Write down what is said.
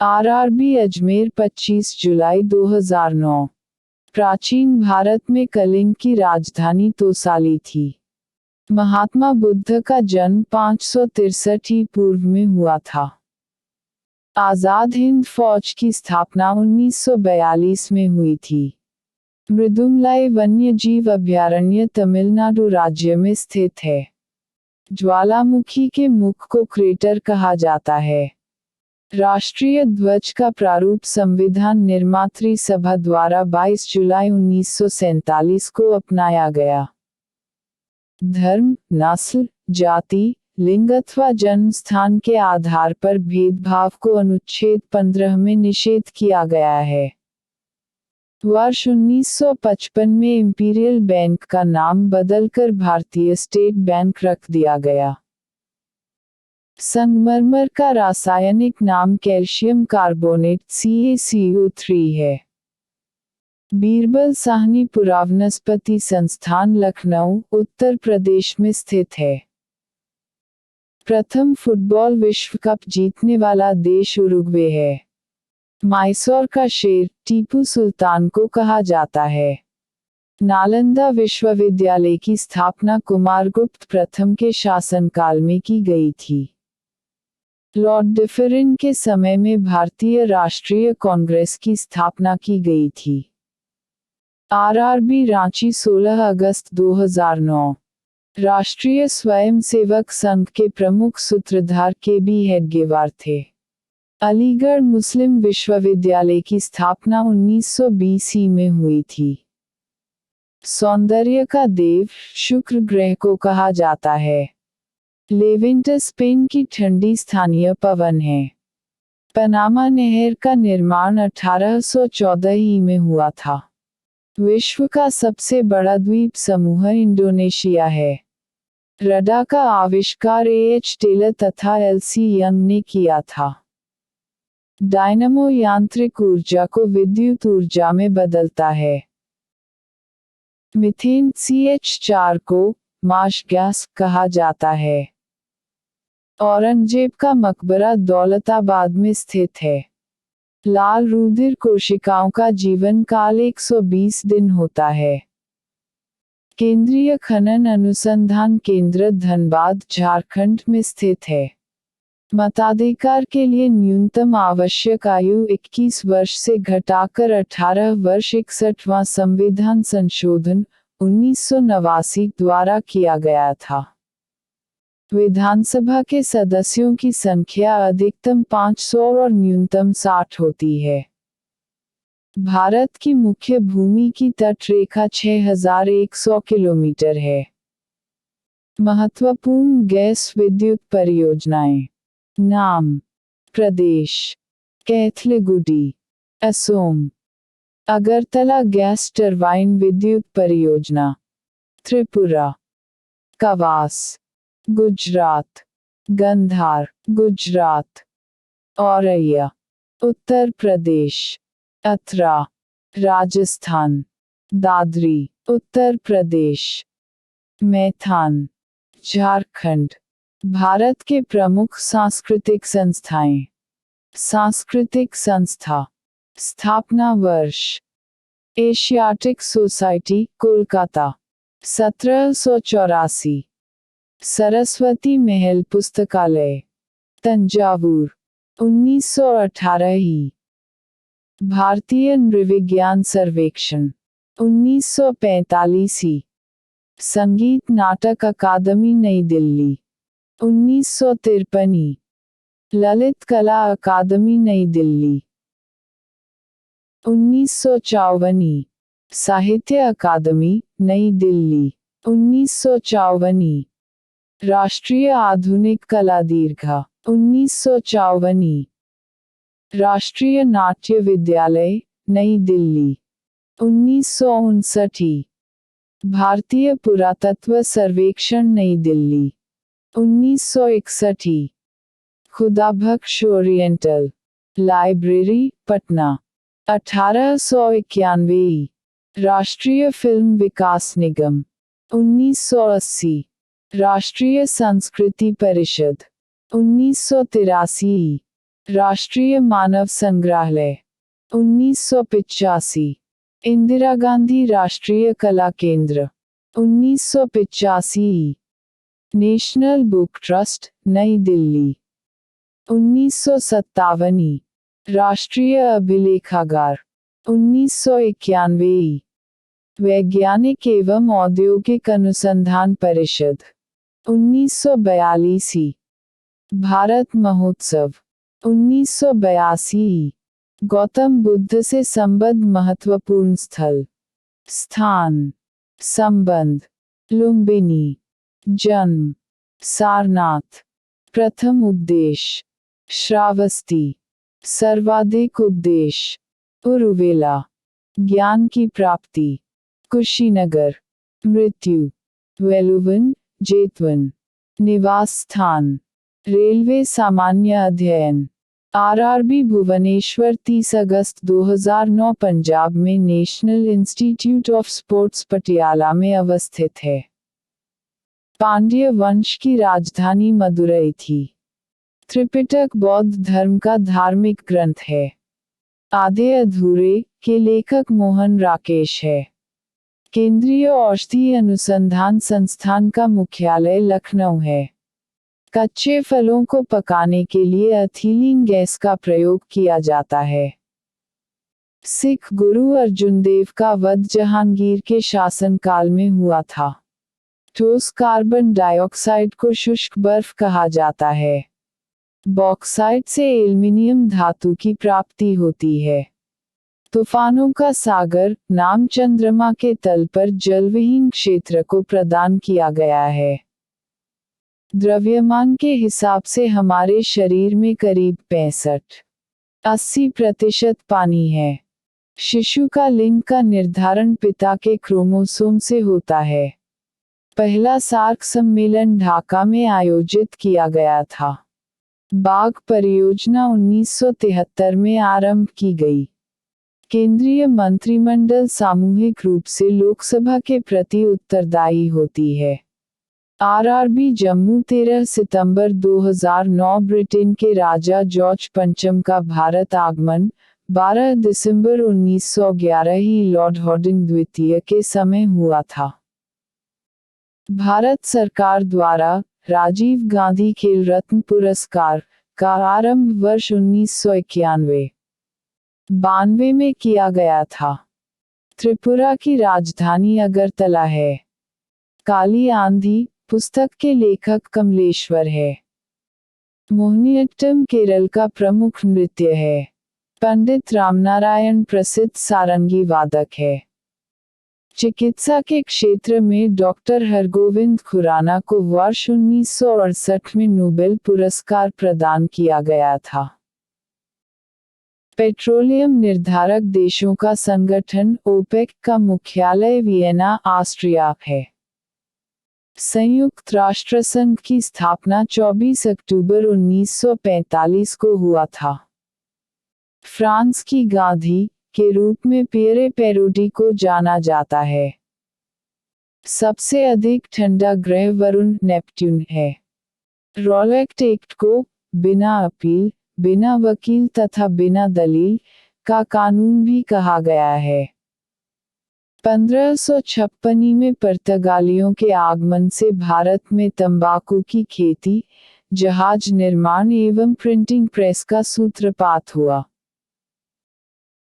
RRB Ajmer 25 जुलाई 2009। प्राचीन भारत में कलिंग की राजधानी तोसाली थी। महात्मा बुद्ध का जन्म 563 ही पूर्व में हुआ था। आज़ाद हिंद फौज की स्थापना 1942 में हुई थी। मृदुमलाई वन्यजीव अभयारण्य तमिलनाडु राज्य में स्थित है। ज्वालामुखी के मुख को क्रेटर कहा जाता है। राष्ट्रीय ध्वज का प्रारूप संविधान निर्मात्री सभा द्वारा 22 जुलाई 1947 को अपनाया गया। धर्म, नस्ल, जाति, लिंग अथवा जन्म स्थान के आधार पर भेदभाव को अनुच्छेद 15 में निषेध किया गया है। वर्ष 1955 में इंपीरियल बैंक का नाम बदलकर भारतीय स्टेट बैंक रख दिया गया। संगमरमर का रासायनिक नाम कैल्शियम कार्बोनेट CaCO3 है। बीरबल साहनी पुरावनस्पति संस्थान लखनऊ, उत्तर प्रदेश में स्थित है। प्रथम फुटबॉल विश्व कप जीतने वाला देश उरुग्वे है। मैसूर का शेर टीपू सुल्तान को कहा जाता है। नालंदा विश्वविद्यालय की स्थापना कुमारगुप्त प्रथम के शासनकाल में की गई थी। लॉर्ड डिफरिन के समय में भारतीय राष्ट्रीय कांग्रेस की स्थापना की गई थी। आरआरबी रांची 16 अगस्त 2009। राष्ट्रीय स्वयंसेवक संघ के प्रमुख सूत्रधार KB हेडगेवार थे। अलीगढ़ मुस्लिम विश्वविद्यालय की स्थापना 1920 में हुई थी। सौंदर्य का देव शुक्र ग्रह को कहा जाता है। लेवेंट स्पेन की ठंडी स्थानीय पवन है। पनामा नहर का निर्माण 1814 में हुआ था। विश्व का सबसे बड़ा द्वीप समूह इंडोनेशिया है। रडार का आविष्कार A.H. टेलर तथा L.C. यंग ने किया था। डायनमो यांत्रिक ऊर्जा को विद्युत ऊर्जा में बदलता है। मीथेन CH4 को मार्श गैस कहा जाता है। औरंगजेब का मकबरा दौलताबाद में स्थित है। लाल रुधिर कोशिकाओं का जीवन काल 120 दिन होता है। केंद्रीय खनन अनुसंधान केंद्र धनबाद झारखंड में स्थित है। मताधिकार के लिए न्यूनतम आवश्यक आयु 21 वर्ष से घटाकर 18 वर्ष 61वां संविधान संशोधन 1989 द्वारा किया गया था। विधानसभा के सदस्यों की संख्या अधिकतम 500 और न्यूनतम 60 होती है। भारत की मुख्य भूमि की तटरेखा 6100 किलोमीटर है। महत्वपूर्ण गैस विद्युत परियोजनाएं। नाम: प्रदेश कैथलीगुडी, असोम। अगरतला गैस टरबाइन विद्युत परियोजना, त्रिपुरा। कवास, गुजरात। गंधार, गुजरात। औरैया, उत्तर प्रदेश। अत्रा, राजस्थान। दादरी, उत्तर प्रदेश। मैथान, झारखंड। भारत के प्रमुख सांस्कृतिक संस्थाएं। सांस्कृतिक संस्था। स्थापना वर्ष: एशियाटिक सोसाइटी, कोलकाता, 1784। सरस्वती महल पुस्तकालय, तंजावुर, 1918 ही। भारतीय नृविज्ञान सर्वेक्षण, 1945 ही। संगीत नाटक अकादमी नई दिल्ली, 1953 ही। ललित कला अकादमी नई दिल्ली, 1954 ही। साहित्य अकादमी नई दिल्ली, 1954 ही। राष्ट्रीय आधुनिक कला दीर्घा, 1954 ही। राष्ट्रीय नाट्य विद्यालय नई दिल्ली, 1959 ही। भारतीय पुरातत्व सर्वेक्षण नई दिल्ली, 1961 ही। खुदाबख्श ओरिएंटल लाइब्रेरी, पटना, 1891 ही। राष्ट्रीय फिल्म विकास निगम, 1980। राष्ट्रीय संस्कृति परिषद, 1983 ही। राष्ट्रीय मानव संग्रहालय 1985। इंदिरा गांधी राष्ट्रीय कला केंद्र 1985। नेशनल बुक ट्रस्ट नई दिल्ली 1957। राष्ट्रीय अभिलेखागार 1991। वैज्ञानिक एवं औद्योगिक अनुसंधान परिषद 1942। भारत महोत्सव 1982। गौतम बुद्ध से संबद्ध महत्वपूर्ण स्थल स्थान संबंध लुम्बिनी जन्म सारनाथ प्रथम उपदेश श्रावस्ती सर्वाधिक उपदेश उरुवेला ज्ञान की प्राप्ति कुशीनगर मृत्यु वेलुवन जेतवन निवास स्थान रेलवे सामान्य अध्ययन आरआरबी भुवनेश्वर 30 अगस्त 2009 पंजाब में national institute of sports Patiala में अवस्थित है। पांड्य वंश की राजधानी मदुरई थी। त्रिपिटक बौद्ध धर्म का धार्मिक ग्रंथ है। आधे अधूरे के लेखक मोहन राकेश है। केंद्रीय औषधि अनुसंधान संस्थान का मुख्यालय लखनऊ है। कच्चे फलों को पकाने के लिए एथिलीन गैस का प्रयोग किया जाता है। सिख गुरु अर्जुन देव का वध जहांगीर के शासनकाल में हुआ था। ठोस कार्बन डाइऑक्साइड को शुष्क बर्फ कहा जाता है। बॉक्साइट से एल्युमिनियम धातु की प्राप्ति होती है। तूफानों का सागर नाम चंद्रमा के तल पर जलविहीन क्षेत्र को प्रदान किया गया है। द्रव्यमान के हिसाब से हमारे शरीर में करीब 65-80% पानी है। शिशु का लिंग का निर्धारण पिता के क्रोमोसोम से होता है। पहला सार्क सम्मेलन ढाका में आयोजित किया गया था। बाघ परियोजना 1973 में आरंभ की गई। केंद्रीय मंत्रिमंडल सामूहिक रूप से लोकसभा के प्रति उत्तरदायी होती है। आरआरबी जम्मू 13 सितंबर 2009 ब्रिटेन के राजा जॉर्ज पंचम का भारत आगमन 12 दिसंबर 1911 ही लॉर्ड हॉर्डिंग द्वितीय के समय हुआ था। भारत सरकार द्वारा राजीव गांधी खेल रत्न पुरस्कार का आरंभ वर्ष 1991-92 में किया गया था। त्रिपुरा की राजधानी अगरतला है। काली आंधी पुस्तक के लेखक कमलेश्वर है। मोहिनीअट्टम केरल का प्रमुख नृत्य है। पंडित रामनारायण प्रसिद्ध सारंगी वादक है। चिकित्सा के क्षेत्र में डॉक्टर हरगोविंद खुराना को वर्ष 1968 में नोबेल पुरस्कार प्रदान किया गया था। पेट्रोलियम निर्धारक देशों का संगठन ओपेक का मुख्यालय वियना ऑस्ट्रिया है। संयुक्त राष्ट्र संघ की स्थापना 24 अक्टूबर 1945 को हुआ था। फ्रांस की गांधी के रूप में पियरे पेरोडी को जाना जाता है। सबसे अधिक ठंडा ग्रह वरुण नेपट्यून है। रॉलेक्ट एक्ट को बिना अपील, बिना वकील तथा बिना दलील का कानून भी कहा गया है। 1556 में पुर्तगालियों के आगमन से भारत में तंबाकू की खेती, जहाज निर्माण एवं प्रिंटिंग प्रेस का सूत्रपात हुआ।